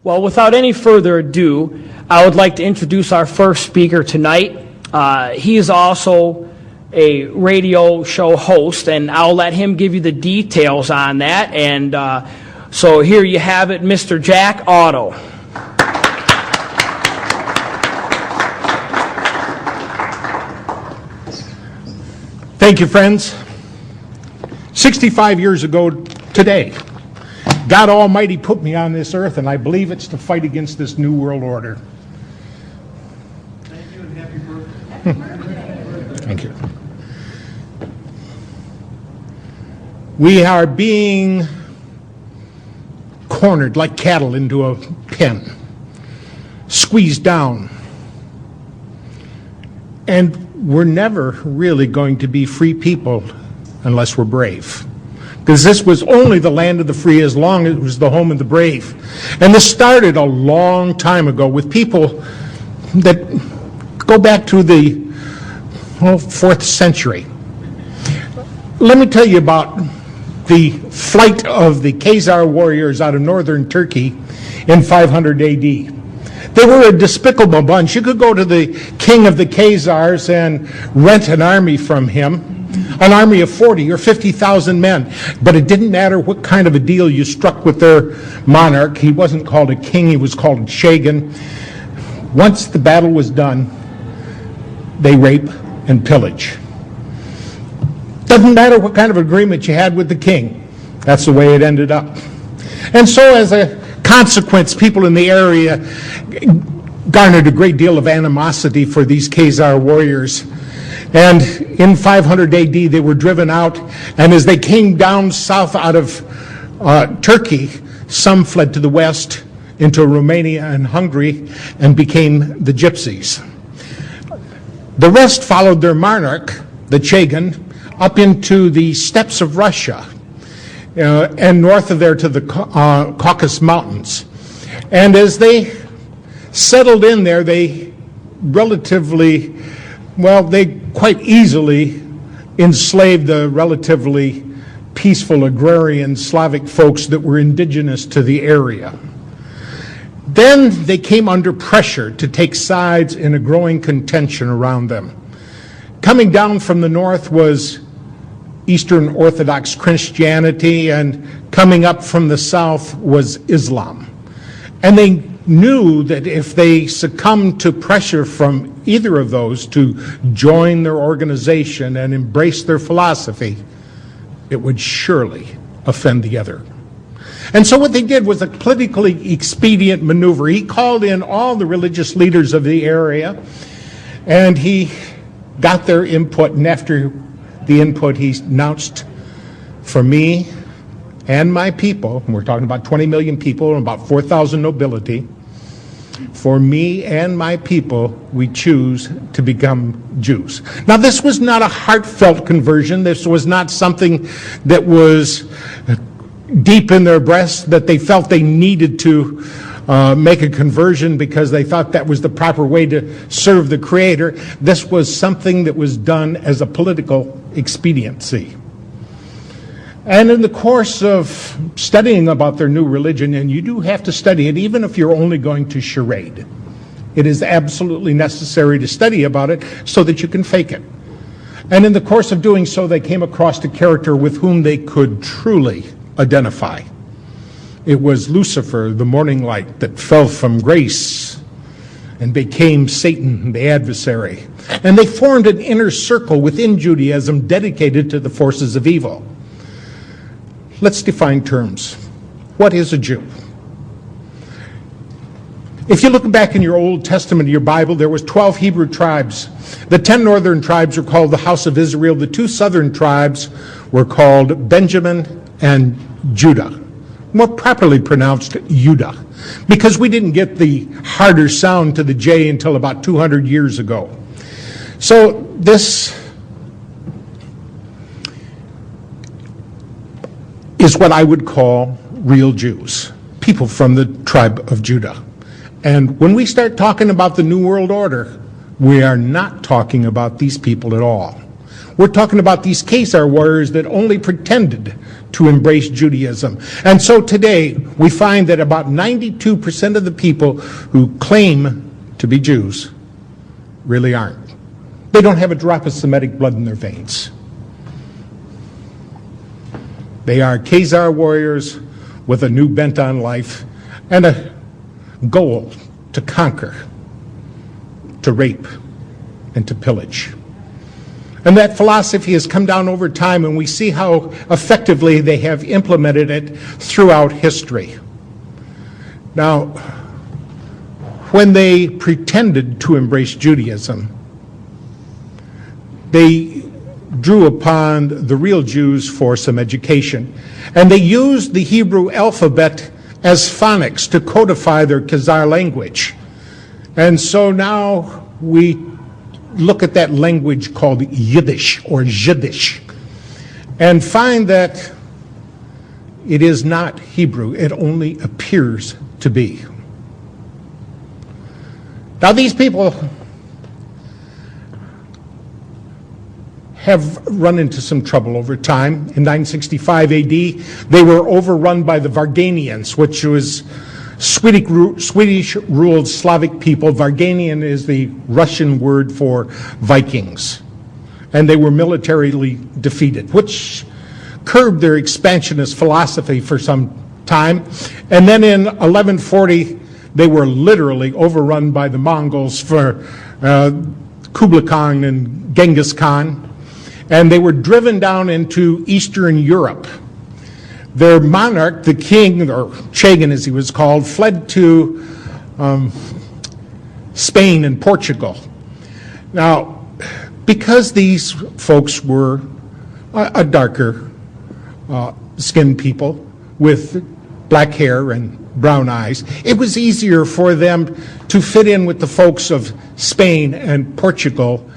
Well, without any further ado, I would like to introduce our first speaker tonight. He is also a radio show host, and I'll let him give you the details on that. And so here you have it, Mr. Jack Otto. Thank you, friends. 65 years ago today, God Almighty put me on this earth, and I believe it's to fight against this New World Order. Thank you and happy birthday. Thank you. We are being cornered like cattle into a pen, squeezed down, and we're never really going to be free people unless we're brave. Because this was only the land of the free as long as it was the home of the brave. And this started a long time ago with people that go back to the 4th century. Let me tell you about the flight of the Khazar warriors out of northern Turkey in 500 AD. They were a despicable bunch. You could go to the king of the Khazars and rent an army from him, an army of 40 or 50,000 men. But it didn't matter what kind of a deal you struck with their monarch. He wasn't called a king, he was called a shagan. Once the battle was done, they rape and pillage. Doesn't matter what kind of agreement you had with the king. That's the way it ended up. And so as a consequence, people in the area garnered a great deal of animosity for these Khazar warriors. And in 500 AD, they were driven out. And as they came down south out of Turkey, some fled to the west into Romania and Hungary and became the Gypsies. The rest followed their monarch, the Chagan, up into the steppes of Russia. And north of there to the Caucasus Mountains. And as they settled in there, they quite easily enslaved the relatively peaceful agrarian Slavic folks that were indigenous to the area. Then they came under pressure to take sides in a growing contention around them. Coming down from the north was Eastern Orthodox Christianity, and coming up from the south was Islam. And they knew that if they succumbed to pressure from either of those to join their organization and embrace their philosophy, it would surely offend the other. And so what they did was a politically expedient maneuver. He called in all the religious leaders of the area, and he got their input, and after the input, he announced, for me and my people, and we're talking about 20 million people and about 4,000 nobility, for me and my people, we choose to become Jews. Now, this was not a heartfelt conversion. This was not something that was deep in their breasts, that they felt they needed to make a conversion because they thought that was the proper way to serve the Creator. This was something that was done as a political expediency. And in the course of studying about their new religion, and you do have to study it even if you're only going to charade, it is absolutely necessary to study about it so that you can fake it. And in the course of doing so, they came across a character with whom they could truly identify. It was Lucifer, the morning light, that fell from grace and became Satan, the adversary. And they formed an inner circle within Judaism dedicated to the forces of evil. Let's define terms. What is a Jew? If you look back in your Old Testament, your Bible, there was 12 Hebrew tribes. The 10 northern tribes were called the house of Israel. The 2 southern tribes were called Benjamin and Judah. More properly pronounced Judah, because we didn't get the harder sound to the J until about 200 years ago. So this is what I would call real Jews, people from the tribe of Judah. And when we start talking about the New World Order, we are not talking about these people at all. We're talking about these Khazar warriors that only pretended to embrace Judaism. And so today, we find that about 92% of the people who claim to be Jews really aren't. They don't have a drop of Semitic blood in their veins. They are Khazar warriors with a new bent on life and a goal to conquer, to rape, and to pillage. And that philosophy has come down over time, and we see how effectively they have implemented it throughout history. Now, when they pretended to embrace Judaism, they drew upon the real Jews for some education. And they used the Hebrew alphabet as phonics to codify their Khazar language. And so now we look at that language called Yiddish or Jiddish and find that it is not Hebrew. It only appears to be. Now these people have run into some trouble over time. In 965 AD, they were overrun by the Varganians, which was Swedish-ruled Slavic people. Varganian is the Russian word for Vikings. And they were militarily defeated, which curbed their expansionist philosophy for some time. And then in 1140, they were literally overrun by the Mongols for Kublai Khan and Genghis Khan. And they were driven down into Eastern Europe. Their monarch, the king, or Chagan as he was called, fled to Spain and Portugal. Now, because these folks were a darker skinned people with black hair and brown eyes, it was easier for them to fit in with the folks of Spain and Portugal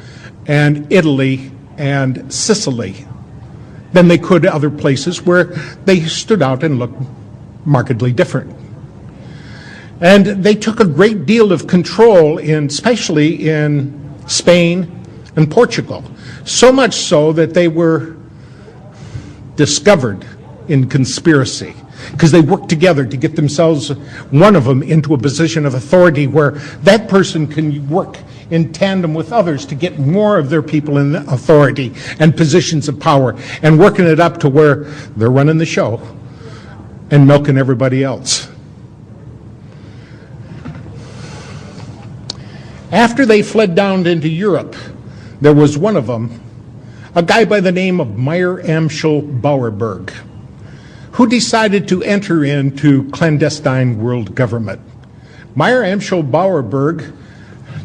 and Italy and Sicily than they could other places where they stood out and looked markedly different. And they took a great deal of control, especially in Spain and Portugal, so much so that they were discovered in conspiracy because they worked together to get themselves, one of them, into a position of authority where that person can work in tandem with others to get more of their people in authority and positions of power, and working it up to where they're running the show and milking everybody else. After they fled down into Europe, there was one of them, a guy by the name of Meyer Amschel Bauerberg, who decided to enter into clandestine world government. Meyer Amschel Bauerberg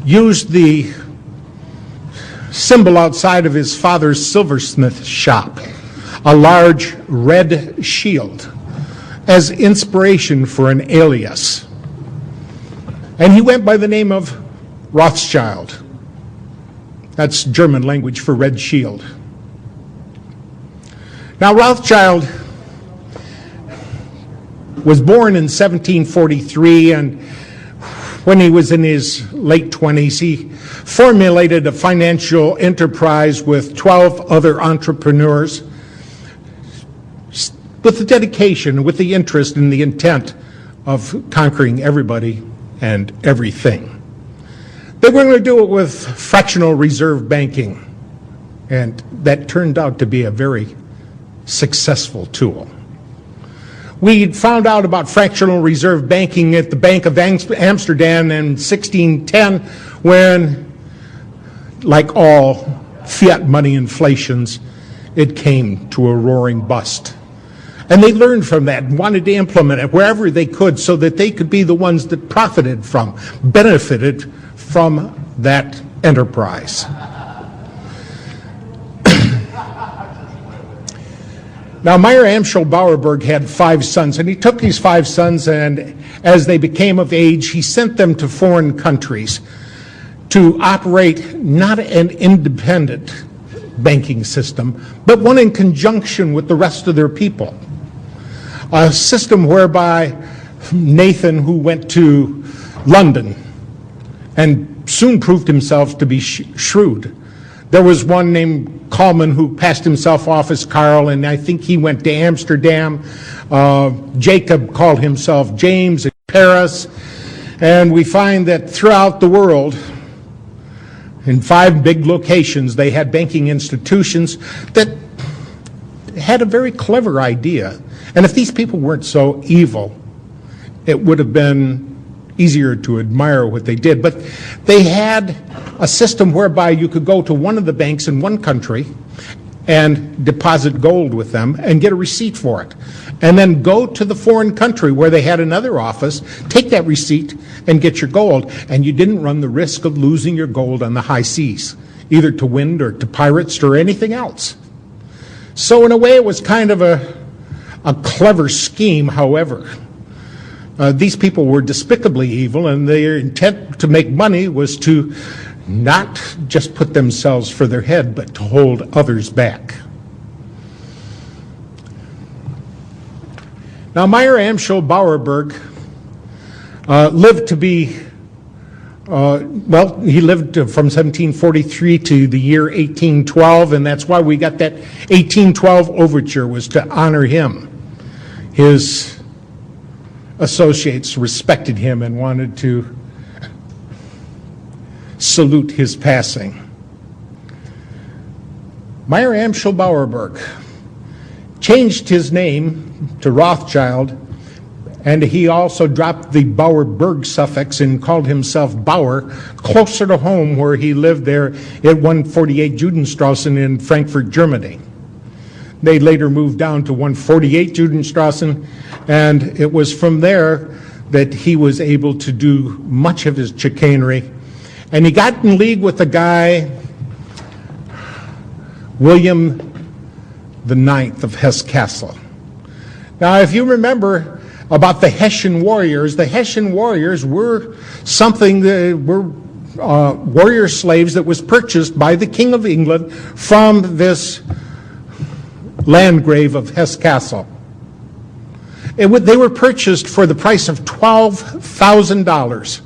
used the symbol outside of his father's silversmith shop, a large red shield, as inspiration for an alias. And he went by the name of Rothschild. That's German language for red shield. Now, Rothschild was born in 1743, and when he was in his late 20s, he formulated a financial enterprise with 12 other entrepreneurs with the dedication, with the interest and the intent of conquering everybody and everything. They were going to do it with fractional reserve banking, and that turned out to be a very successful tool. We found out about fractional reserve banking at the Bank of Amsterdam in 1610 when, like all fiat money inflations, it came to a roaring bust. And they learned from that and wanted to implement it wherever they could so that they could be the ones that profited from, benefited from that enterprise. Now, Meyer Amschel Bauerberg had 5 sons, and he took these 5 sons, and as they became of age, he sent them to foreign countries to operate not an independent banking system, but one in conjunction with the rest of their people. A system whereby Nathan, who went to London and soon proved himself to be shrewd, There was one named Kalman who passed himself off as Carl, and I think he went to Amsterdam. Jacob called himself James in Paris. And we find that throughout the world, in 5 big locations, they had banking institutions that had a very clever idea. And if these people weren't so evil, it would have been easier to admire what they did. But they had a system whereby you could go to one of the banks in one country and deposit gold with them and get a receipt for it. And then go to the foreign country where they had another office, take that receipt and get your gold. And you didn't run the risk of losing your gold on the high seas, either to wind or to pirates or anything else. So in a way it was kind of a clever scheme. However, these people were despicably evil, and their intent to make money was to not just put themselves for their head, but to hold others back. Now, Meyer Amschel Bauerberg lived to be, he lived from 1743 to the year 1812, and that's why we got that 1812 overture, was to honor him. His associates respected him and wanted to salute his passing. Meyer Amschel Bauerberg changed his name to Rothschild, and he also dropped the Bauerberg suffix and called himself Bauer, closer to home, where he lived there at 148 Judenstrassen in Frankfurt, Germany. They later moved down to 148 Judenstrassen, and it was from there that he was able to do much of his chicanery. And he got in league with a guy, William IX of Hesse-Kassel. Now, if you remember about the Hessian warriors were something that were warrior slaves that was purchased by the King of England from this Landgrave of Hesse-Kassel. They were purchased for the price of $12,000,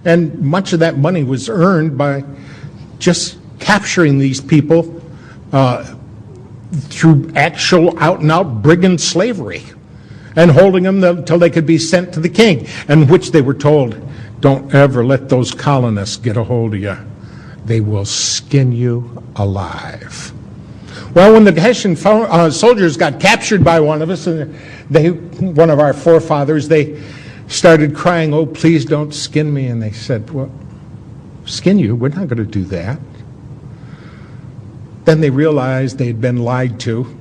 and much of that money was earned by just capturing these people through actual out-and-out brigand slavery and holding them until they could be sent to the king, and which they were told, don't ever let those colonists get a hold of you. They will skin you alive. Well, when the Hessian soldiers got captured by one of us, and one of our forefathers, they started crying, oh, please don't skin me. And they said, well, skin you? We're not going to do that. Then they realized they'd been lied to.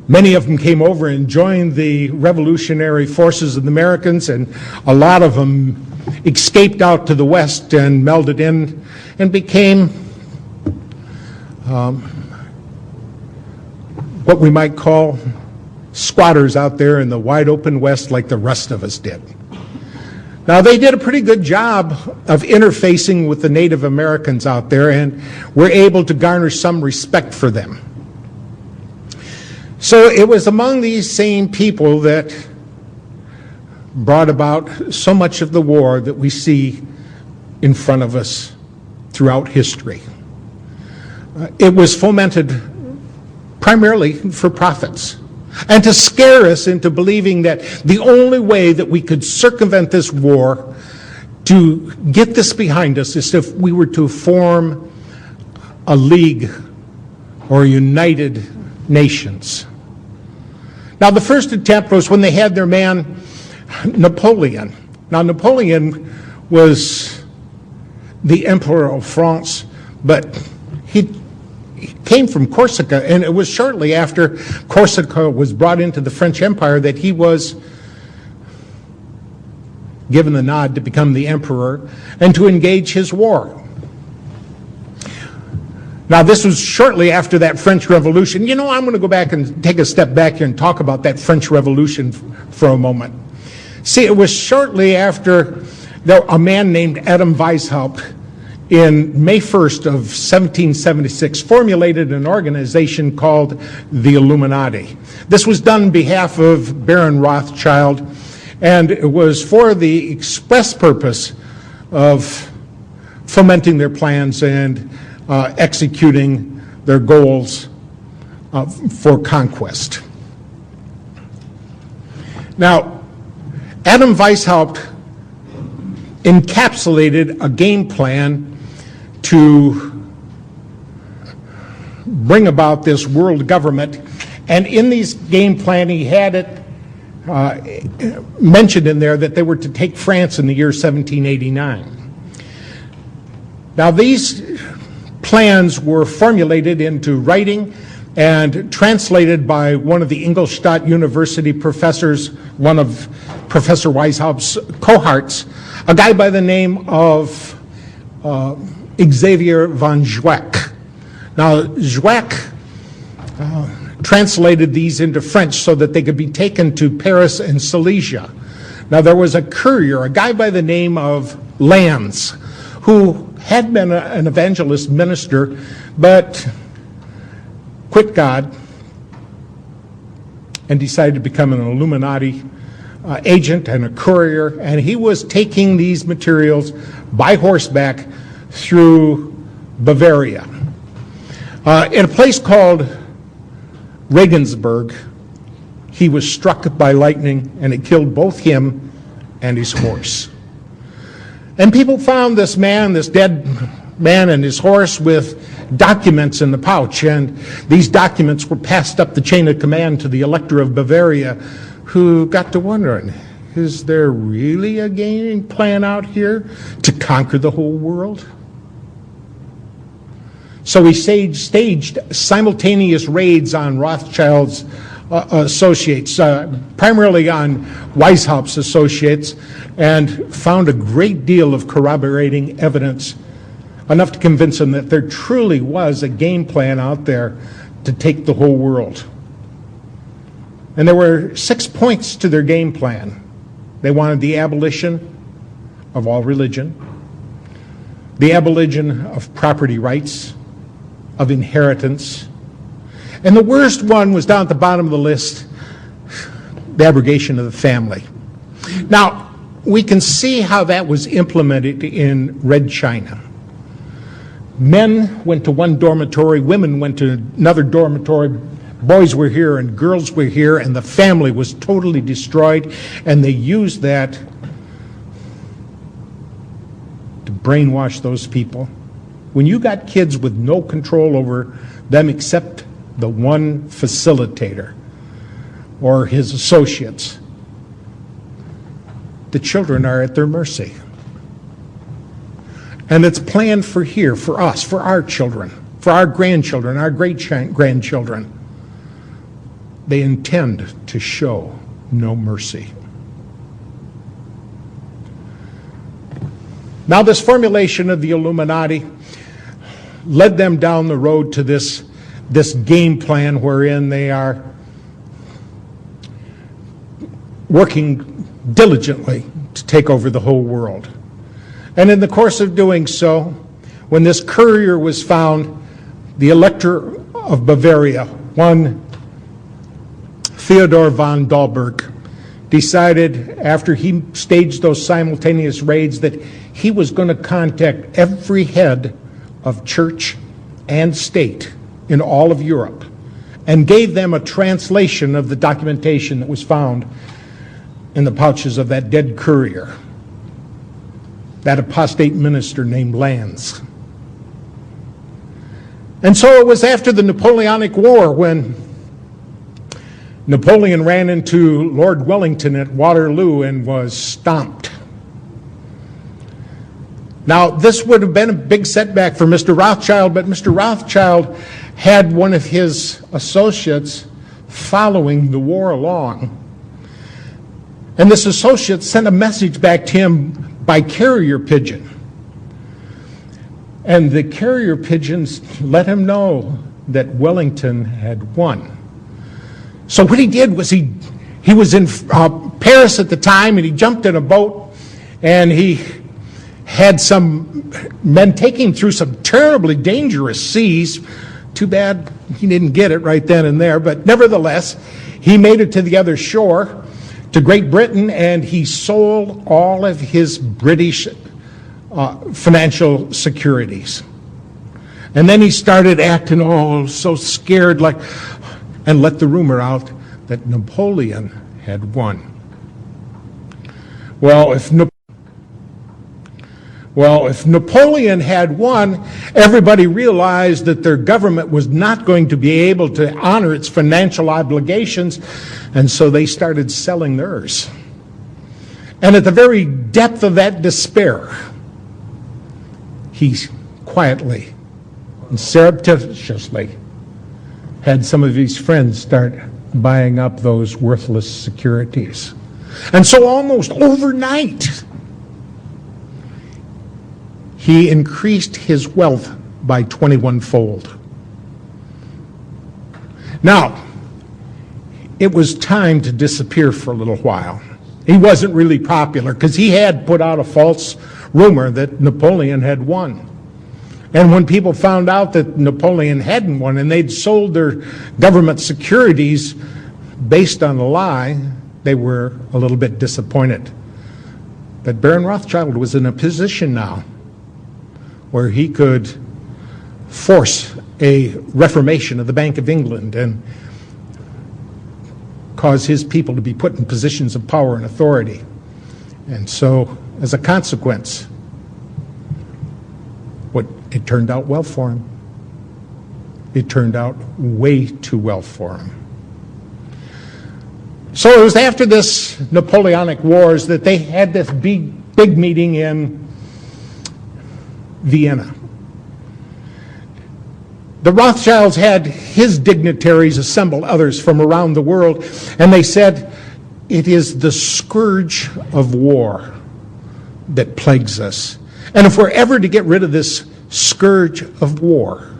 Many of them came over and joined the revolutionary forces of the Americans, and a lot of them escaped out to the west and melded in and became what we might call squatters out there in the wide open west, like the rest of us did. Now, they did a pretty good job of interfacing with the Native Americans out there, and were able to garner some respect for them. So it was among these same people that brought about so much of the war that we see in front of us throughout history. It was fomented primarily for profits, and to scare us into believing that the only way that we could circumvent this war, to get this behind us, is if we were to form a league or United Nations. Now, the first attempt was when they had their man Napoleon. Now, Napoleon was the Emperor of France, but he came from Corsica, and it was shortly after Corsica was brought into the French Empire that he was given the nod to become the emperor and to engage his war. Now, this was shortly after that French Revolution. You know, I'm going to go back and take a step back here and talk about that French Revolution for a moment. See, it was shortly after a man named Adam Weishaupt, in May 1st of 1776, formulated an organization called the Illuminati. This was done on behalf of Baron Rothschild, and it was for the express purpose of fomenting their plans and executing their goals for conquest. Now, Adam Weishaupt encapsulated a game plan to bring about this world government, and in this game plan he had it mentioned in there that they were to take France in the year 1789. Now, these plans were formulated into writing and translated by one of the Ingolstadt University professors, one of Professor Weishaupt's cohorts, a guy by the name of Xavier von Zweck. Now, Zweck translated these into French so that they could be taken to Paris and Silesia. Now, there was a courier, a guy by the name of Lannes, who had been an evangelist minister, but quit God and decided to become an Illuminati agent and a courier, and he was taking these materials by horseback through Bavaria. In a place called Regensburg, he was struck by lightning, and it killed both him and his horse. And people found this man, this dead man, and his horse with documents in the pouch, and these documents were passed up the chain of command to the Elector of Bavaria, who got to wondering, is there really a game plan out here to conquer the whole world? So he staged simultaneous raids on Rothschild's associates, primarily on Weishaupt's associates, and found a great deal of corroborating evidence, enough to convince them that there truly was a game plan out there to take the whole world. And there were 6 points to their game plan. They wanted the abolition of all religion, the abolition of property rights, of inheritance, and the worst one was down at the bottom of the list, the abrogation of the family. Now, we can see how that was implemented in Red China. Men went to one dormitory, women went to another dormitory, boys were here and girls were here, and the family was totally destroyed, and they used that to brainwash those people. When you got kids with no control over them except the one facilitator or his associates, the children are at their mercy. And it's planned for here, for us, for our children, for our grandchildren, our great-grandchildren. They intend to show no mercy. Now, this formulation of the Illuminati led them down the road to this game plan wherein they are working diligently to take over the whole world. And in the course of doing so, when this courier was found, the Elector of Bavaria, one Theodor von Dalberg, decided after he staged those simultaneous raids that he was going to contact every head of church and state in all of Europe and gave them a translation of the documentation that was found in the pouches of that dead courier, that apostate minister named Lannes. And so it was after the Napoleonic War when Napoleon ran into Lord Wellington at Waterloo and was stomped. Now, this would have been a big setback for Mr. Rothschild, but Mr. Rothschild had one of his associates following the war along. And this associate sent a message back to him by carrier pigeon. And the carrier pigeons let him know that Wellington had won. So what he did was he was in Paris at the time, and he jumped in a boat, and he had some men taking him through some terribly dangerous seas. Too bad he didn't get it right then and there, but nevertheless, he made it to the other shore, to Great Britain, and he sold all of his British financial securities. And then he started acting all so scared, like, and let the rumor out that Napoleon had won. Well, if Napoleon had won, everybody realized that their government was not going to be able to honor its financial obligations, and so they started selling theirs. And at the very depth of that despair, he quietly and surreptitiously had some of his friends start buying up those worthless securities. And so almost overnight, he increased his wealth by 21-fold. Now, it was time to disappear for a little while. He wasn't really popular because he had put out a false rumor that Napoleon had won. And when people found out that Napoleon hadn't won and they'd sold their government securities based on a lie, they were a little bit disappointed. But Baron Rothschild was in a position now where he could force a reformation of the Bank of England and cause his people to be put in positions of power and authority. And so, as a consequence, it turned out well for him. It turned out way too well for him. So it was after this Napoleonic Wars that they had this big meeting in Vienna. The Rothschilds had his dignitaries assemble others from around the world, and they said, it is the scourge of war that plagues us. And if we're ever to get rid of this scourge of war,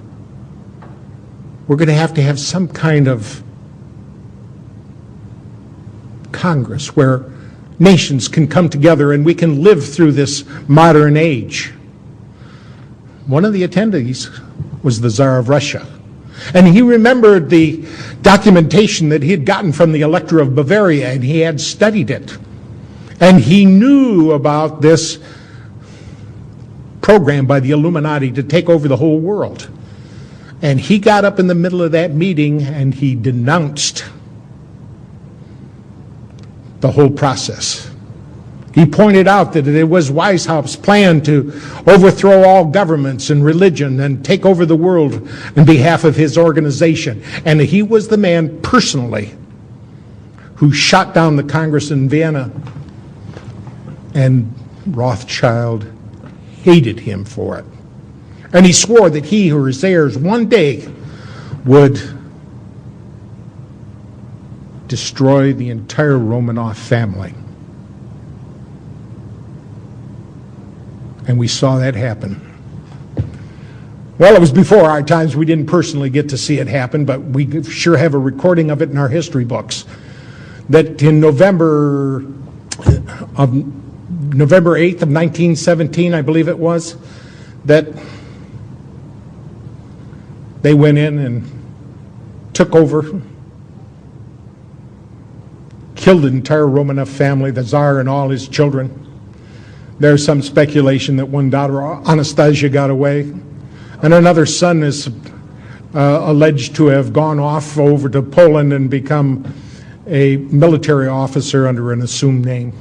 we're going to have some kind of Congress where nations can come together and we can live through this modern age. One of the attendees was the Tsar of Russia. And he remembered the documentation that he had gotten from the Elector of Bavaria, and he had studied it. And he knew about this program by the Illuminati to take over the whole world. And he got up in the middle of that meeting and he denounced the whole process. He pointed out that it was Weishaupt's plan to overthrow all governments and religion and take over the world on behalf of his organization. And he was the man personally who shot down the Congress in Vienna. And Rothschild hated him for it. And he swore that he or his heirs one day would destroy the entire Romanov family. And we saw that happen. Well, it was before our times. We didn't personally get to see it happen, but we sure have a recording of it in our history books. That in November 8th of 1917, I believe it was, that they went in and took over, killed the entire Romanov family, the Tsar and all his children. There's some speculation that one daughter, Anastasia, got away, and another son is alleged to have gone off over to Poland and become a military officer under an assumed name.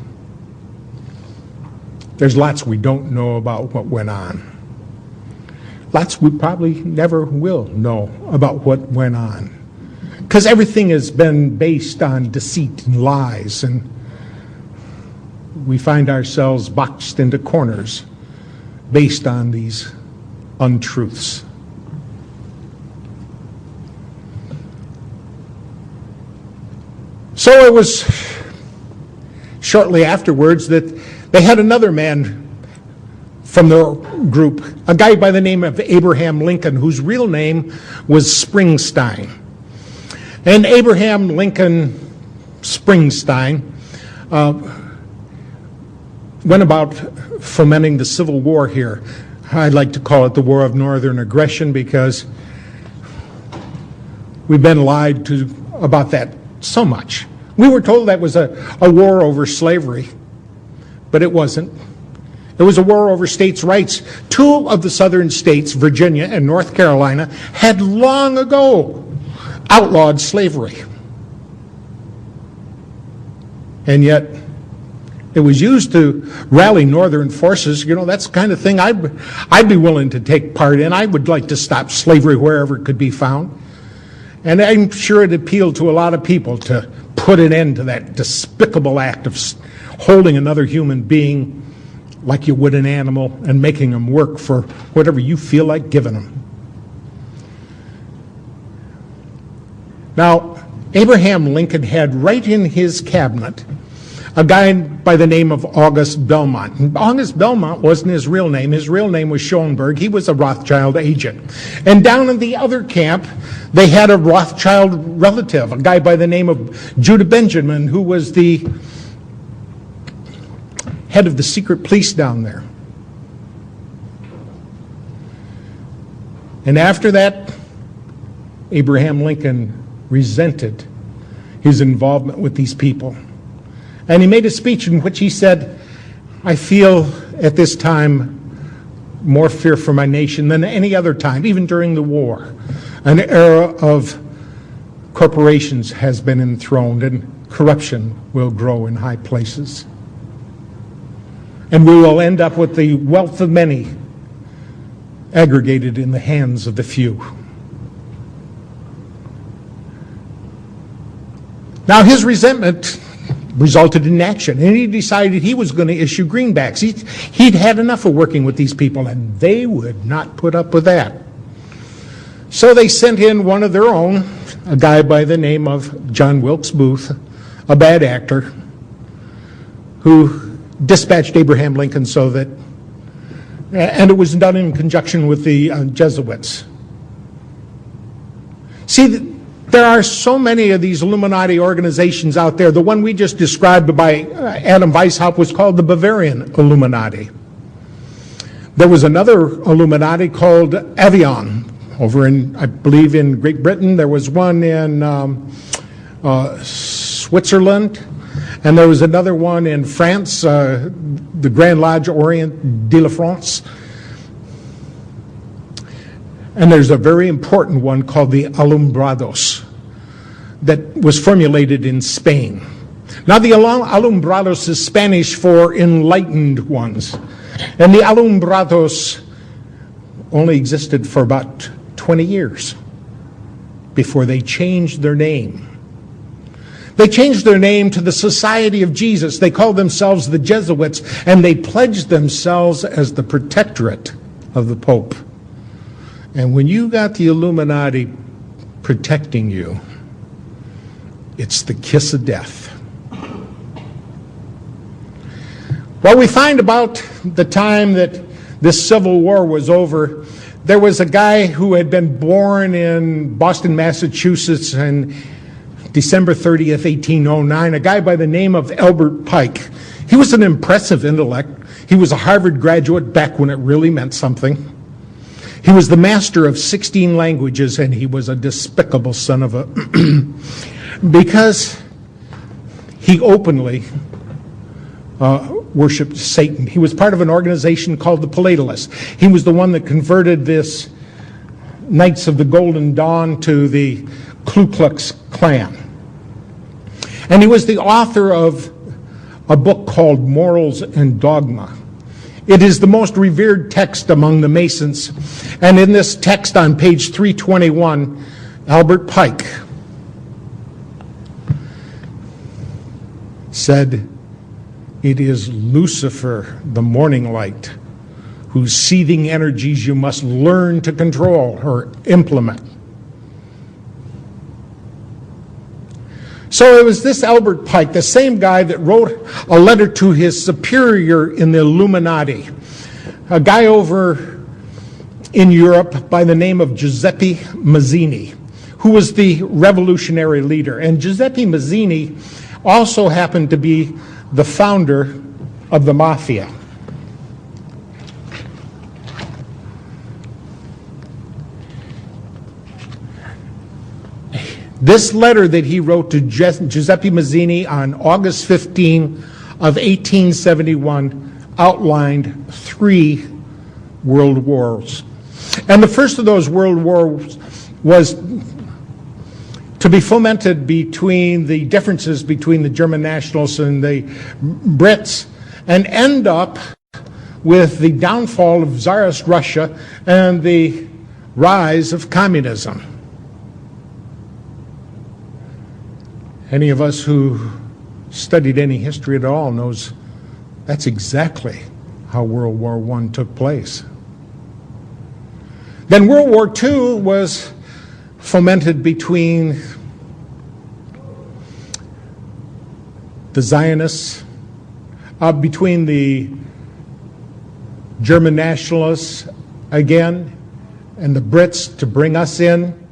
There's lots we don't know about what went on. Lots we probably never will know about what went on, because everything has been based on deceit and lies, and we find ourselves boxed into corners based on these untruths. So it was shortly afterwards that they had another man from the group, a guy by the name of Abraham Lincoln, whose real name was Springsteen. And Abraham Lincoln Springsteen went about fomenting the Civil War here. I'd like to call it the War of Northern Aggression, because we've been lied to about that so much. We were told that was a war over slavery, but it wasn't. It was a war over states' rights. Two of the southern states, Virginia and North Carolina, had long ago outlawed slavery. And yet, it was used to rally northern forces. You know, that's the kind of thing I'd be willing to take part in. I would like to stop slavery wherever it could be found. And I'm sure it appealed to a lot of people to put an end to that despicable act of holding another human being like you would an animal and making them work for whatever you feel like giving them. Now, Abraham Lincoln had right in his cabinet a guy by the name of August Belmont. And August Belmont wasn't his real name. His real name was Schoenberg. He was a Rothschild agent. And down in the other camp, they had a Rothschild relative, a guy by the name of Judah Benjamin, who was the head of the secret police down there. And after that, Abraham Lincoln resented his involvement with these people. And he made a speech in which he said, I feel at this time more fear for my nation than any other time, even during the war. An era of corporations has been enthroned and corruption will grow in high places. And we will end up with the wealth of many aggregated in the hands of the few. Now his resentment resulted in action, and he decided he was going to issue greenbacks. He'd had enough of working with these people, and they would not put up with that. So they sent in one of their own, a guy by the name of John Wilkes Booth, a bad actor, who dispatched Abraham Lincoln so that, and it was done in conjunction with the Jesuits. See, there are so many of these Illuminati organizations out there. The one we just described by Adam Weishaupt was called the Bavarian Illuminati. There was another Illuminati called Avion over in, I believe, in Great Britain. There was one in Switzerland. And there was another one in France, the Grand Lodge Orient de la France. And there's a very important one called the Alumbrados that was formulated in Spain. Now the Alumbrados is Spanish for enlightened ones. And the Alumbrados only existed for about 20 years before they changed their name. They changed their name to the Society of Jesus. They called themselves the Jesuits, and they pledged themselves as the protectorate of the Pope. And when you got the Illuminati protecting you, it's the kiss of death. Well, we find about the time that this Civil War was over, there was a guy who had been born in Boston, Massachusetts, and December 30th, 1809, a guy by the name of Albert Pike. He was an impressive intellect. He was a Harvard graduate back when it really meant something. He was the master of 16 languages, and he was a despicable son of a... because he openly worshipped Satan. He was part of an organization called the Palatalists. He was the one that converted this Knights of the Golden Dawn to the Ku Klux Klan. And he was the author of a book called Morals and Dogma. It is the most revered text among the Masons. And in this text on page 321, Albert Pike said, "It is Lucifer, the morning light, whose seething energies you must learn to control or implement." So it was this Albert Pike, the same guy that wrote a letter to his superior in the Illuminati, a guy over in Europe by the name of Giuseppe Mazzini, who was the revolutionary leader. And Giuseppe Mazzini also happened to be the founder of the Mafia. This letter that he wrote to Giuseppe Mazzini on August 15 of 1871 outlined 3 world wars. And the first of those world wars was to be fomented between the differences between the German nationalists and the Brits, and end up with the downfall of Tsarist Russia and the rise of communism. Any of us who studied any history at all knows that's exactly how World War I took place. Then World War II was fomented between the Zionists, between the German nationalists again, and the Brits to bring us in.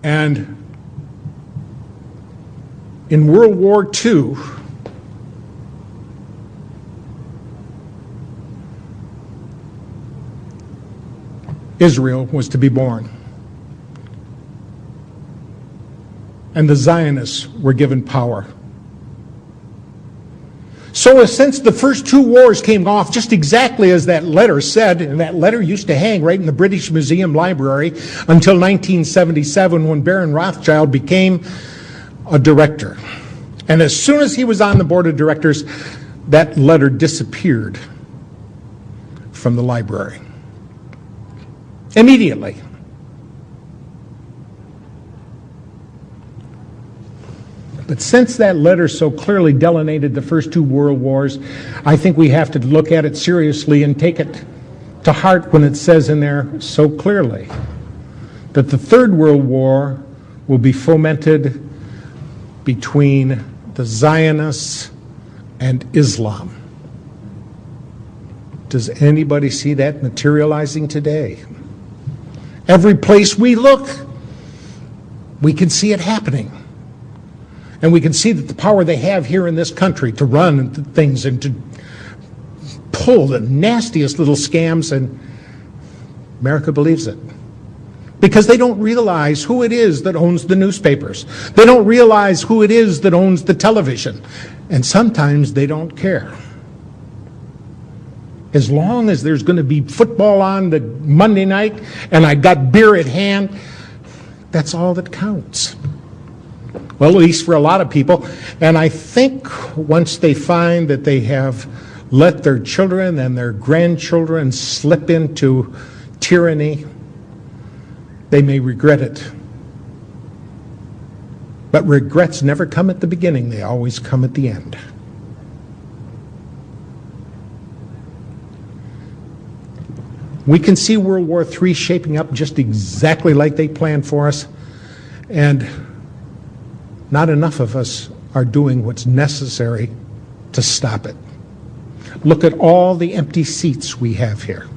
And in World War II, Israel was to be born. And the Zionists were given power. So since the first 2 wars came off just exactly as that letter said, and that letter used to hang right in the British Museum Library until 1977, when Baron Rothschild became a director. And as soon as he was on the board of directors, that letter disappeared from the library. Immediately. But since that letter so clearly delineated the first 2 world wars, I think we have to look at it seriously and take it to heart when it says in there so clearly that the 3rd World War will be fomented between the Zionists and Islam. Does anybody see that materializing today? Every place we look, we can see it happening. And we can see that the power they have here in this country to run things and to pull the nastiest little scams, and America believes it. Because they don't realize who it is that owns the newspapers. They don't realize who it is that owns the television. And sometimes they don't care. As long as there's going to be football on the Monday night and I got beer at hand, that's all that counts. Well, at least for a lot of people. And I think once they find that they have let their children and their grandchildren slip into tyranny, they may regret it. But regrets never come at the beginning, they always come at the end. We can see World War III shaping up just exactly like they planned for us, and not enough of us are doing what's necessary to stop it. Look at all the empty seats we have here.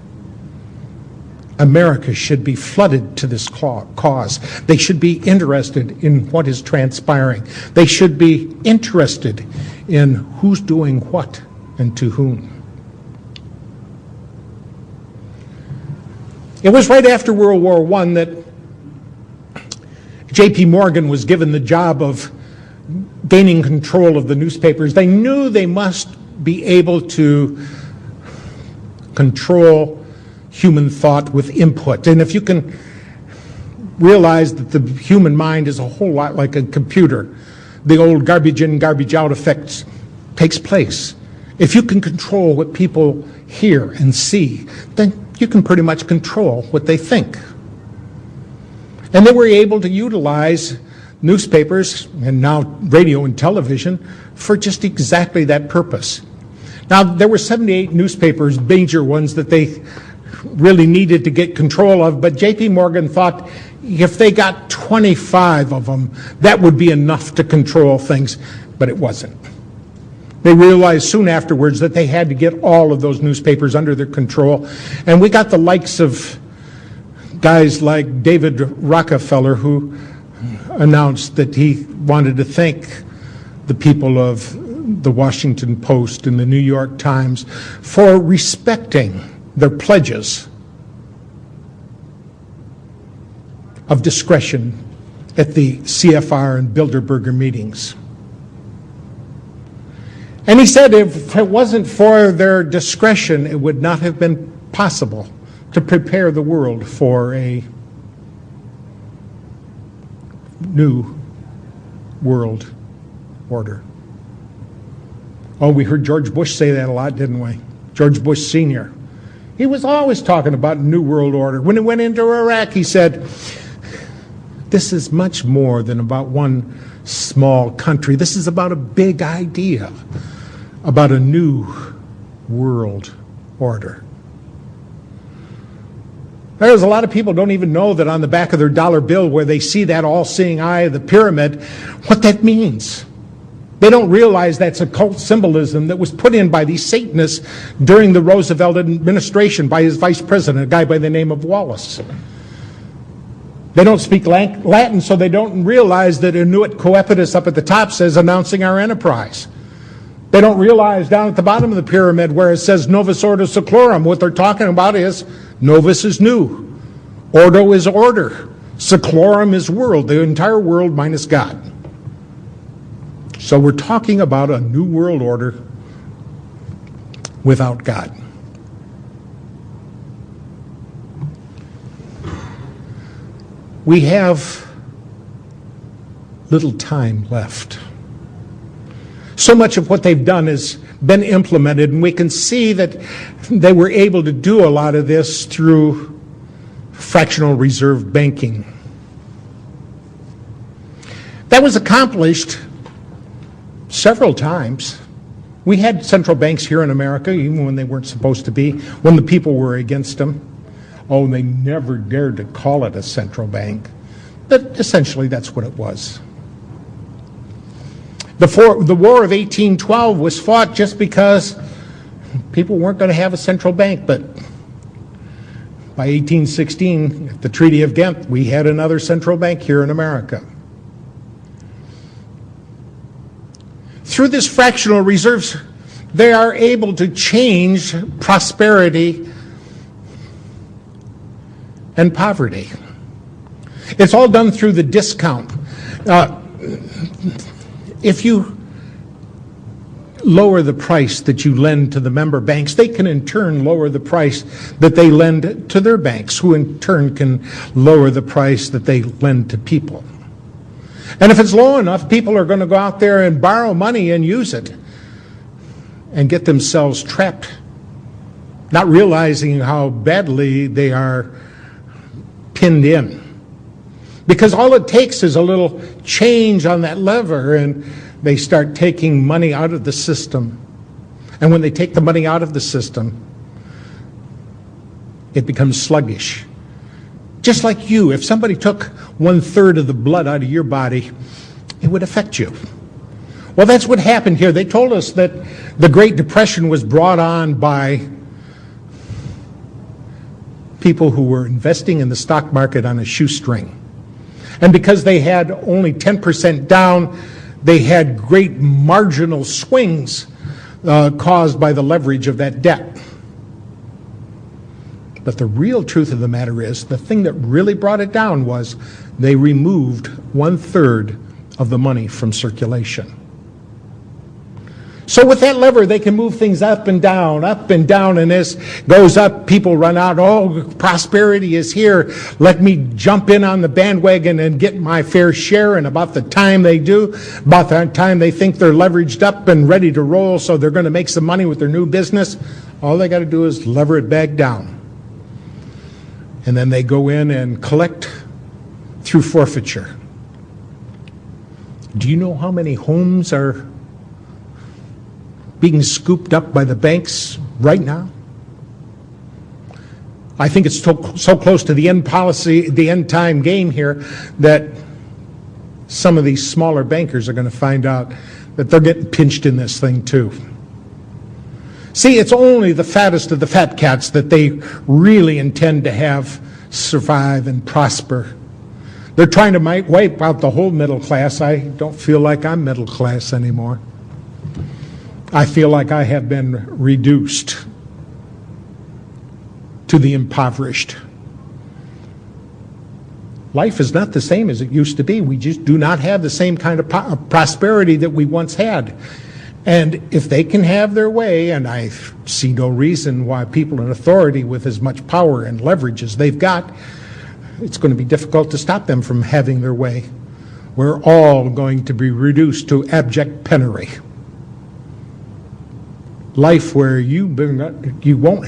America should be flooded to this cause. They should be interested in what is transpiring. They should be interested in who's doing what and to whom. It was right after World War I that J.P. Morgan was given the job of gaining control of the newspapers. They knew they must be able to control human thought with input. And if you can realize that the human mind is a whole lot like a computer, the old garbage in, garbage out effect takes place. If you can control what people hear and see, then you can pretty much control what they think. And they were able to utilize newspapers and now radio and television for just exactly that purpose. Now, there were 78 newspapers, major ones, that they really needed to get control of, but J.P. Morgan thought if they got 25 of them, that would be enough to control things, but it wasn't. They realized soon afterwards that they had to get all of those newspapers under their control, and we got the likes of guys like David Rockefeller, who announced that he wanted to thank the people of the Washington Post and the New York Times for respecting their pledges of discretion at the CFR and Bilderberger meetings. And he said if it wasn't for their discretion, it would not have been possible to prepare the world for a new world order. Oh, we heard George Bush say that a lot, didn't we? George Bush Sr. He was always talking about New World Order. When he went into Iraq, he said, this is much more than about one small country. This is about a big idea, about a new world order. There's a lot of people don't even know that on the back of their dollar bill where they see that all-seeing eye of the pyramid, what that means. They don't realize that's occult symbolism that was put in by these Satanists during the Roosevelt administration by his vice president, a guy by the name of Wallace. They don't speak Latin, so they don't realize that Inuit Coepitus up at the top says announcing our enterprise. They don't realize down at the bottom of the pyramid where it says Novus Ordo Seclorum, what they're talking about is Novus is new, Ordo is order, Seclorum is world, the entire world minus God. So we're talking about a new world order without God. We have little time left. So much of what they've done has been implemented, and we can see that they were able to do a lot of this through fractional reserve banking. That was accomplished several times. We had central banks here in America, even when they weren't supposed to be, when the people were against them. Oh, they never dared to call it a central bank. But essentially, that's what it was. The War of 1812 was fought just because people weren't going to have a central bank. But by 1816, at the Treaty of Ghent, we had another central bank here in America. Through this fractional reserves, they are able to change prosperity and poverty. It's all done through the discount. If you lower the price that you lend to the member banks, they can in turn lower the price that they lend to their banks, who in turn can lower the price that they lend to people. And if it's low enough, people are going to go out there and borrow money and use it and get themselves trapped, not realizing how badly they are pinned in. Because all it takes is a little change on that lever and they start taking money out of the system. And when they take the money out of the system, it becomes sluggish. Just like you, if somebody took 1/3 of the blood out of your body, it would affect you. Well, that's what happened here. They told us that the Great Depression was brought on by people who were investing in the stock market on a shoestring. And because they had only 10% down, they had great marginal swings caused by the leverage of that debt. But the real truth of the matter is, the thing that really brought it down was they removed 1/3 of the money from circulation. So with that lever, they can move things up and down, and as goes up, people run out, oh, prosperity is here, let me jump in on the bandwagon and get my fair share, and about the time they do, about the time they think they're leveraged up and ready to roll, so they're going to make some money with their new business, all they got to do is lever it back down. And then they go in and collect through forfeiture. Do you know how many homes are being scooped up by the banks right now? I think it's so close to the end time game here, that some of these smaller bankers are going to find out that they're getting pinched in this thing too. See, it's only the fattest of the fat cats that they really intend to have survive and prosper. They're trying to wipe out the whole middle class. I don't feel like I'm middle class anymore. I feel like I have been reduced to the impoverished. Life is not the same as it used to be. We just do not have the same kind of prosperity that we once had. And if they can have their way, and I see no reason why people in authority with as much power and leverage as they've got, it's going to be difficult to stop them from having their way. We're all going to be reduced to abject penury. Life where you won't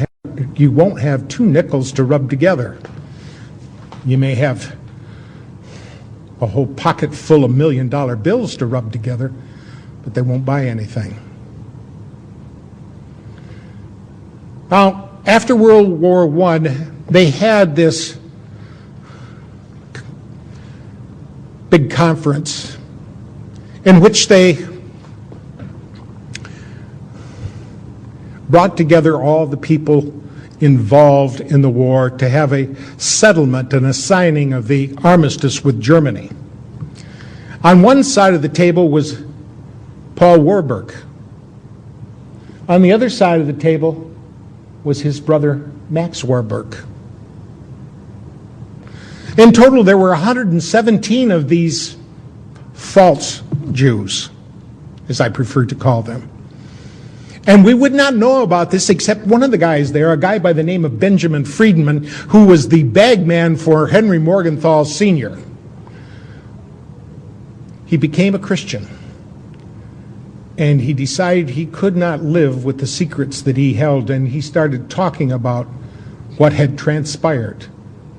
have two nickels to rub together. You may have a whole pocket full of $1-million bills to rub together, but they won't buy anything. Now, after World War I, they had this big conference in which they brought together all the people involved in the war to have a settlement and a signing of the armistice with Germany. On one side of the table was Paul Warburg. On the other side of the table was his brother Max Warburg. In total, there were 117 of these false Jews, as I prefer to call them. And we would not know about this except one of the guys there, a guy by the name of Benjamin Friedman, who was the bagman for Henry Morgenthau Sr. He became a Christian, and he decided he could not live with the secrets that he held, and he started talking about what had transpired,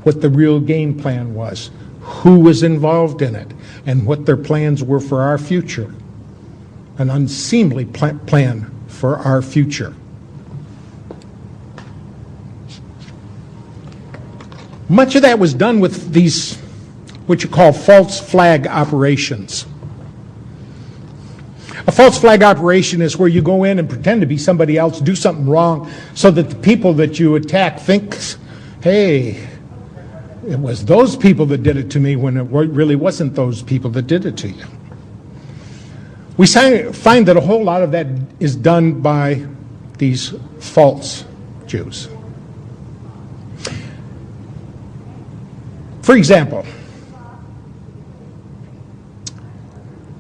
what the real game plan was, who was involved in it, and what their plans were for our future. An unseemly plan for our future. Much of that was done with these, what you call false flag operations. A false flag operation is where you go in and pretend to be somebody else, do something wrong, so that the people that you attack think, hey, it was those people that did it to me, when it really wasn't those people that did it to you. We find that a whole lot of that is done by these false Jews. For example,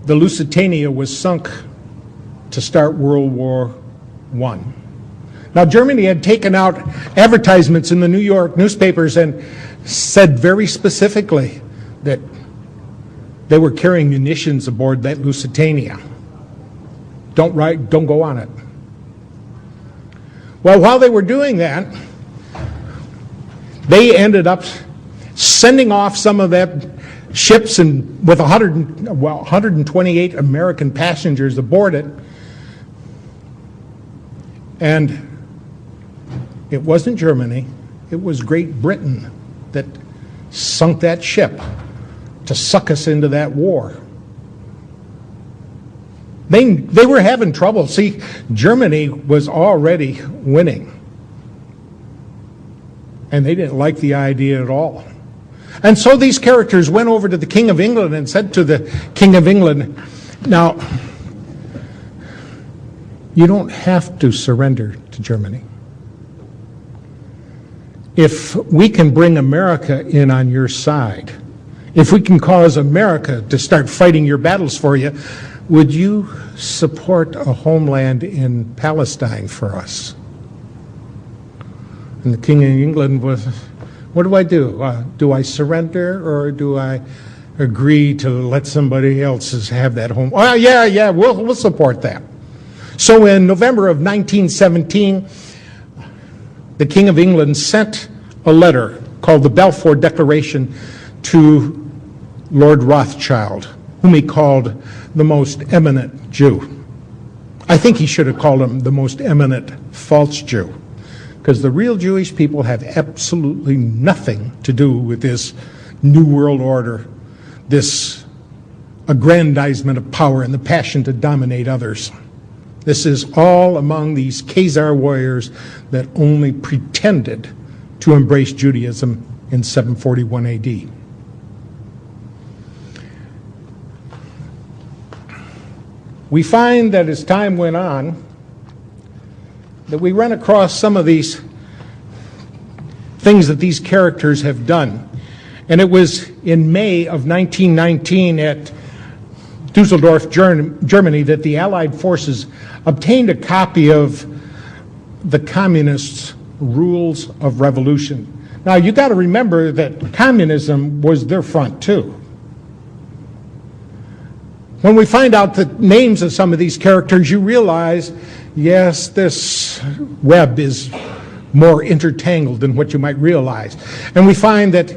the Lusitania was sunk to start World War I. Now, Germany had taken out advertisements in the New York newspapers and said very specifically that they were carrying munitions aboard that Lusitania. Don't go on it. Well, while they were doing that, they ended up sending off some of that ships and with 128 American passengers aboard it. And it wasn't Germany, it was Great Britain that sunk that ship to suck us into that war. They were having trouble. See, Germany was already winning. And they didn't like the idea at all. And so these characters went over to the King of England and said to the King of England, now, you don't have to surrender to Germany. If we can bring America in on your side, if we can cause America to start fighting your battles for you, would you support a homeland in Palestine for us? And the King of England was, what do I do? Do I surrender, or do I agree to let somebody else have that home? Oh, yeah, we'll support that. So in November of 1917, the King of England sent a letter called the Balfour Declaration to Lord Rothschild, whom he called the most eminent Jew. I think he should have called him the most eminent false Jew, because the real Jewish people have absolutely nothing to do with this New World Order, this aggrandizement of power and the passion to dominate others. This is all among these Khazar warriors that only pretended to embrace Judaism in 741 AD. We find that as time went on, that we run across some of these things that these characters have done. And it was in May of 1919 Dusseldorf, Germany, that the Allied forces obtained a copy of the Communists' Rules of Revolution. Now, you got to remember that communism was their front, too. When we find out the names of some of these characters, you realize, yes, this web is more intertangled than what you might realize. And we find that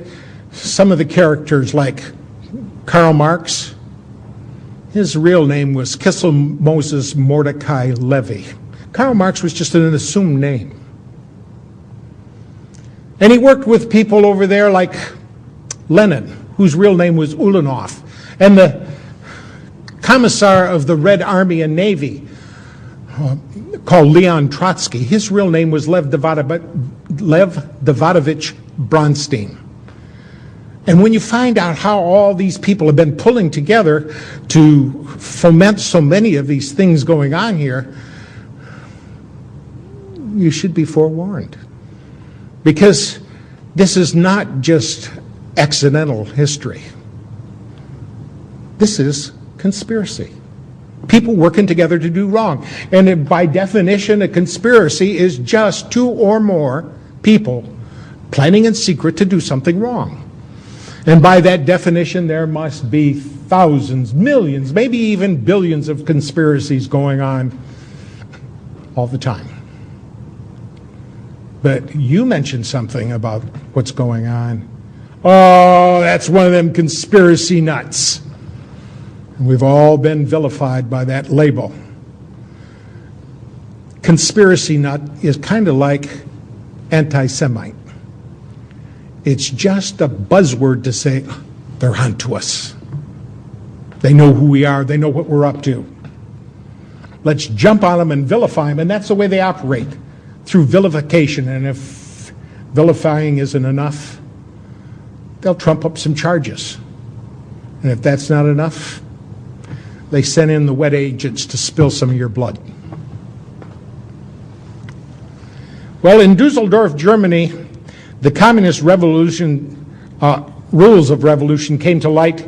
some of the characters, like Karl Marx, his real name was Kissel Moses Mordecai Levy. Karl Marx was just an assumed name. And he worked with people over there like Lenin, whose real name was Ulanov, and the commissar of the Red Army and Navy, called Leon Trotsky. His real name was Lev Davidovich Bronstein. And when you find out how all these people have been pulling together to foment so many of these things going on here, you should be forewarned. Because this is not just accidental history. This is conspiracy. People working together to do wrong. And by definition, a conspiracy is just two or more people planning in secret to do something wrong. And by that definition, there must be thousands, millions, maybe even billions of conspiracies going on all the time. But you mentioned something about what's going on. Oh, that's one of them conspiracy nuts. We've all been vilified by that label. Conspiracy nut is kind of like anti-Semite. It's just a buzzword to say, they're onto us. They know who we are. They know what we're up to. Let's jump on them and vilify them. And that's the way they operate, through vilification. And if vilifying isn't enough, they'll trump up some charges. And if that's not enough, they send in the wet agents to spill some of your blood. Well, in Dusseldorf, Germany, the communist revolution, rules of revolution came to light,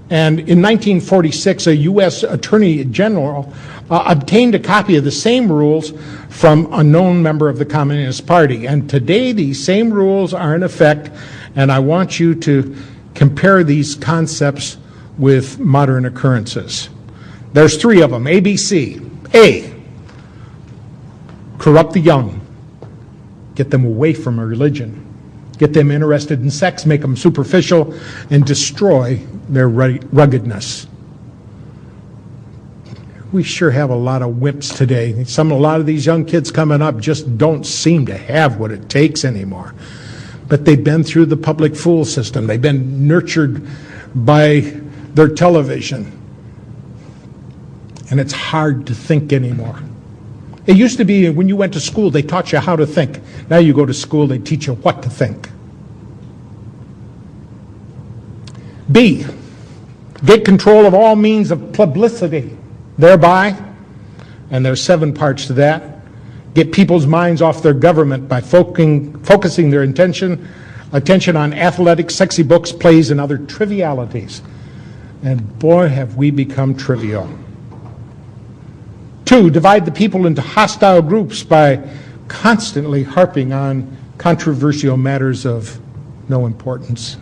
and in 1946, a U.S. Attorney General obtained a copy of the same rules from a known member of the Communist Party. And today, these same rules are in effect, and I want you to compare these concepts with modern occurrences. There's three of them, ABC. A, corrupt the young. Get them away from religion. Get them interested in sex, make them superficial, and destroy their ruggedness. We sure have a lot of wimps today. A lot of these young kids coming up just don't seem to have what it takes anymore. But they've been through the public fool system. They've been nurtured by their television. And it's hard to think anymore. It used to be when you went to school, they taught you how to think. Now you go to school, they teach you what to think. B, get control of all means of publicity. Thereby, and there's 7 parts to that, get people's minds off their government by focusing their attention on athletics, sexy books, plays, and other trivialities. And boy, have we become trivial. 2, divide the people into hostile groups by constantly harping on controversial matters of no importance.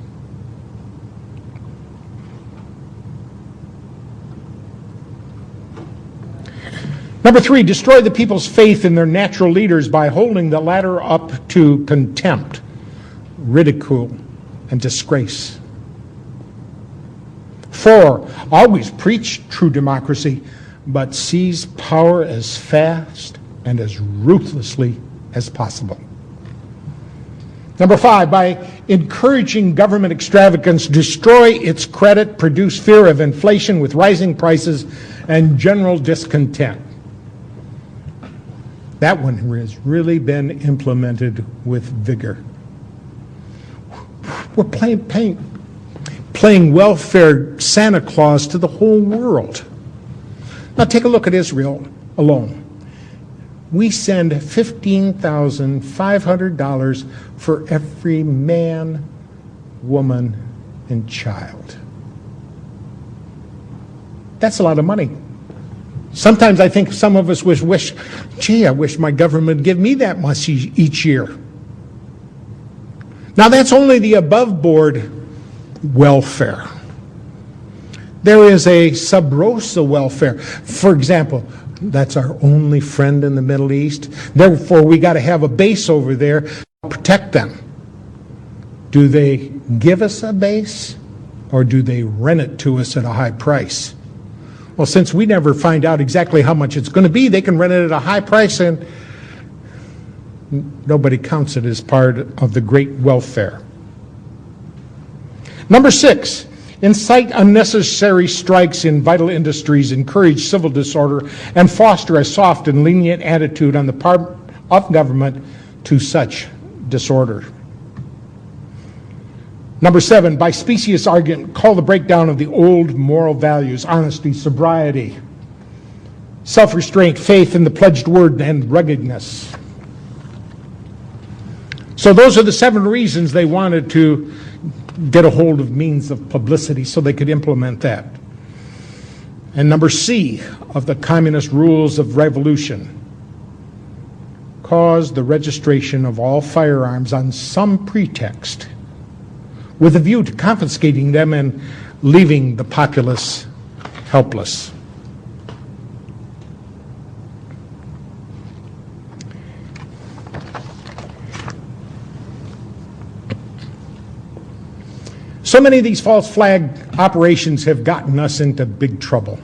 Number 3, destroy the people's faith in their natural leaders by holding the latter up to contempt, ridicule, and disgrace. 4, always preach true democracy, but seize power as fast and as ruthlessly as possible. Number 5, by encouraging government extravagance, destroy its credit, produce fear of inflation with rising prices and general discontent. That one has really been implemented with vigor. We're playing welfare Santa Claus to the whole world. Now take a look at Israel alone. We send $15,500 for every man, woman, and child. That's a lot of money. Sometimes I think some of us wish, gee, I wish my government would give me that much each year. Now that's only the above board welfare. There is a sub rosa welfare. For example, that's our only friend in the Middle East. Therefore, we got to have a base over there to protect them. Do they give us a base, or do they rent it to us at a high price? Well, since we never find out exactly how much it's going to be, they can rent it at a high price, and nobody counts it as part of the great welfare. Number 6, incite unnecessary strikes in vital industries, encourage civil disorder, and foster a soft and lenient attitude on the part of government to such disorder. Number 7, by specious argument, call the breakdown of the old moral values, honesty, sobriety, self-restraint, faith in the pledged word, and ruggedness. So those are the 7 reasons they wanted to get a hold of means of publicity so they could implement that. And number C of the communist rules of revolution, cause the registration of all firearms on some pretext with a view to confiscating them and leaving the populace helpless. So many of these false flag operations have gotten us into big trouble.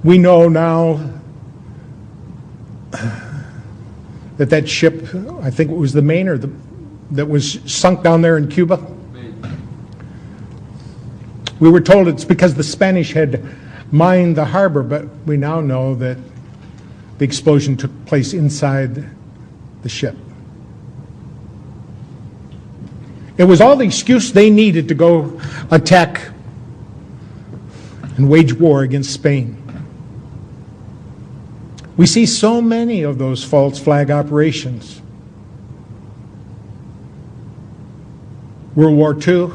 We know now that ship, I think it was the Maine, or that was sunk down there in Cuba. We were told it's because the Spanish had mined the harbor, but we now know that the explosion took place inside the ship. It was all the excuse they needed to go attack and wage war against Spain. We see so many of those false flag operations. World War II,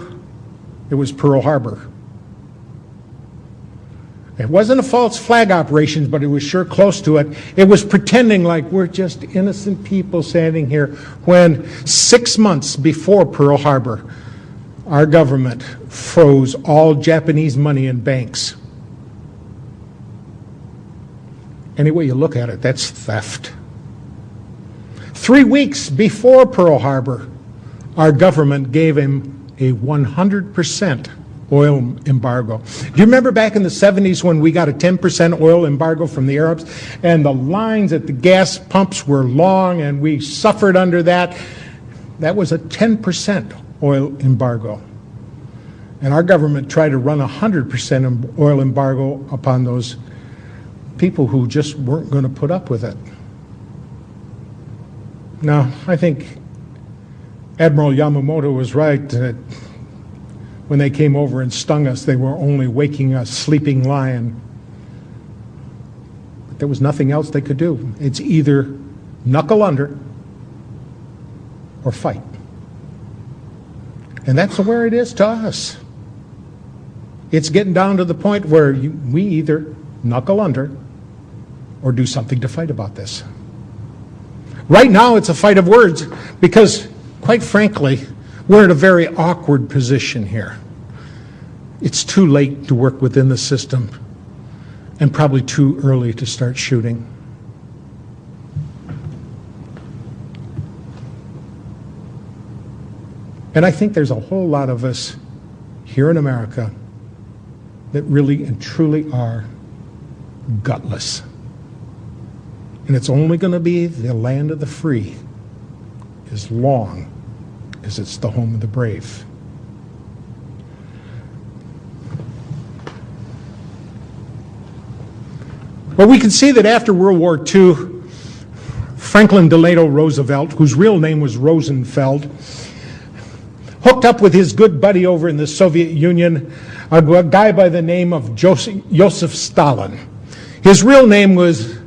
it was Pearl Harbor. It wasn't a false flag operation, but it was sure close to it. It was pretending like we're just innocent people standing here, when 6 months before Pearl Harbor, our government froze all Japanese money in banks. Any way you look at it, that's theft. 3 weeks before Pearl Harbor, our government gave him a 100% oil embargo. Do you remember back in the 70s when we got a 10% oil embargo from the Arabs, and the lines at the gas pumps were long and we suffered under that? That was a 10% oil embargo. And our government tried to run a 100% oil embargo upon those people who just weren't going to put up with it. Now, I think Admiral Yamamoto was right that when they came over and stung us, they were only waking a sleeping lion. But there was nothing else they could do. It's either knuckle under or fight. And that's where it is to us. It's getting down to the point where we either knuckle under or do something to fight about this. Right now, it's a fight of words because, quite frankly, we're in a very awkward position here. It's too late to work within the system and probably too early to start shooting. And I think there's a whole lot of us here in America that really and truly are gutless. And it's only going to be the land of the free as long as it's the home of the brave. Well, we can see that after World War II, Franklin Delano Roosevelt, whose real name was Rosenfeld, hooked up with his good buddy over in the Soviet Union, a guy by the name of Joseph Stalin. His real name was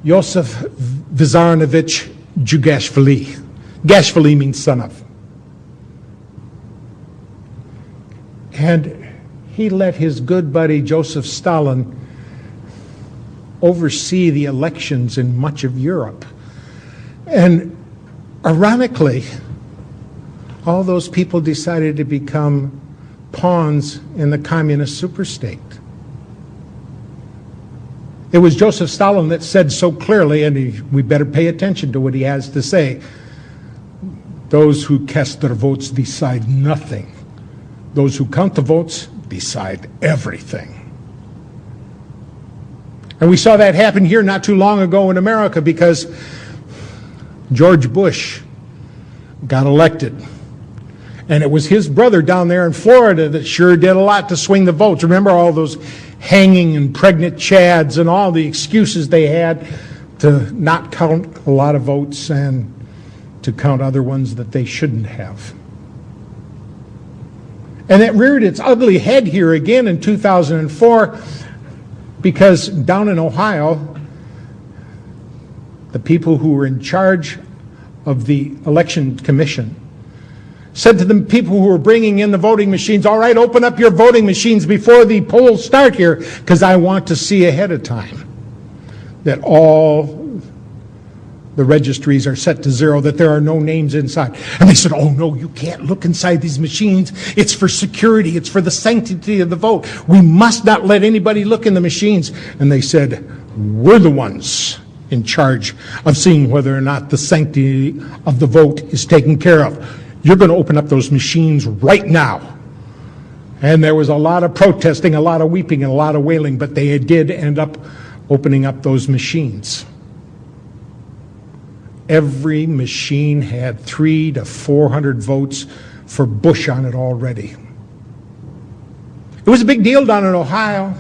Joseph Vissarionovich Jugashvili. Gashvili means son of. And he let his good buddy Joseph Stalin oversee the elections in much of Europe. And ironically, all those people decided to become pawns in the communist superstate. It was Joseph Stalin that said so clearly, and we better pay attention to what he has to say, those who cast their votes decide nothing. Those who count the votes decide everything. And we saw that happen here not too long ago in America, because George Bush got elected. And it was his brother down there in Florida that sure did a lot to swing the votes. Remember all those hanging and pregnant chads and all the excuses they had to not count a lot of votes and to count other ones that they shouldn't have. And it reared its ugly head here again in 2004, because down in Ohio, the people who were in charge of the election commission said to the people who were bringing in the voting machines, all right, open up your voting machines before the polls start here, because I want to see ahead of time that all the registries are set to zero, that there are no names inside. And they said, oh no, you can't look inside these machines. It's for security. It's for the sanctity of the vote. We must not let anybody look in the machines. And they said, we're the ones in charge of seeing whether or not the sanctity of the vote is taken care of. You're going to open up those machines right now. And there was a lot of protesting, a lot of weeping, and a lot of wailing, but they did end up opening up those machines. Every machine had 300 to 400 votes for Bush on it already. It was a big deal down in Ohio.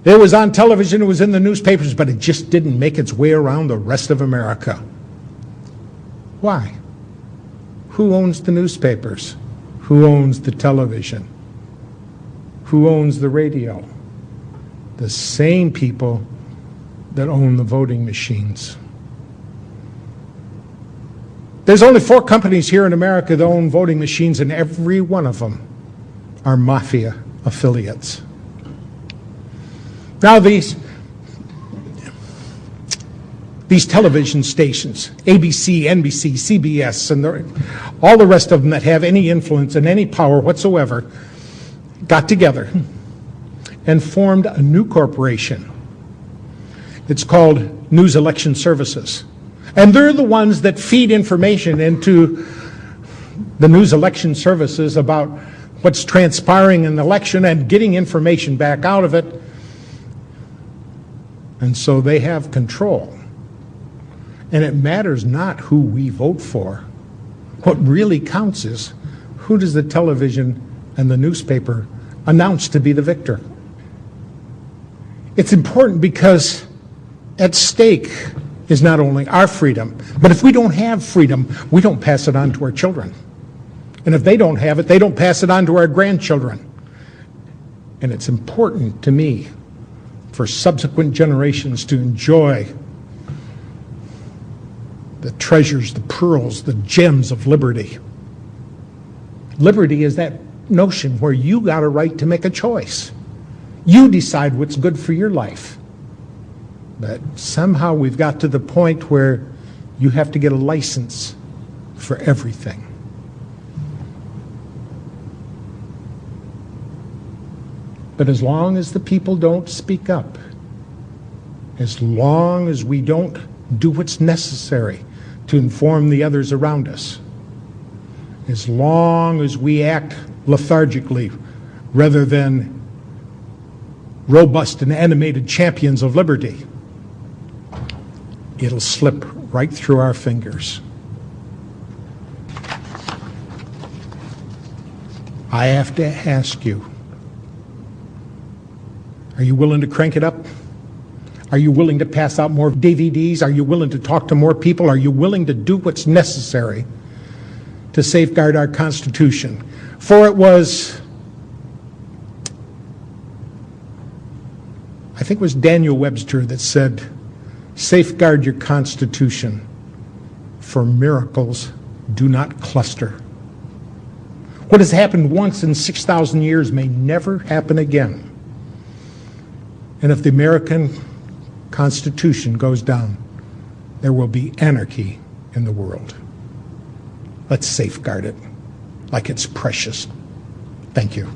It was on television, it was in the newspapers, but it just didn't make its way around the rest of America. Why? Who owns the newspapers? Who owns the television? Who owns the radio? The same people that own the voting machines. There's only 4 companies here in America that own voting machines, and every one of them are mafia affiliates. Now these television stations, ABC, NBC, CBS, and all the rest of them that have any influence and any power whatsoever, got together and formed a new corporation. It's called News Election Services. And they're the ones that feed information into the news election services about what's transpiring in the election and getting information back out of it. And so they have control. And it matters not who we vote for. What really counts is who does the television and the newspaper announce to be the victor. It's important because at stake is not only our freedom, but if we don't have freedom, we don't pass it on to our children. And if they don't have it, they don't pass it on to our grandchildren. And it's important to me for subsequent generations to enjoy the treasures, the pearls, the gems of liberty. Liberty is that notion where you got a right to make a choice. You decide what's good for your life. But somehow we've got to the point where you have to get a license for everything. But as long as the people don't speak up, as long as we don't do what's necessary to inform the others around us, as long as we act lethargically rather than robust and animated champions of liberty, it'll slip right through our fingers. I have to ask you, are you willing to crank it up? Are you willing to pass out more DVDs? Are you willing to talk to more people? Are you willing to do what's necessary to safeguard our Constitution? For it was, I think it was Daniel Webster that said, safeguard your Constitution, for miracles do not cluster. What has happened once in 6,000 years may never happen again. And if the American Constitution goes down, there will be anarchy in the world. Let's safeguard it like it's precious. Thank you.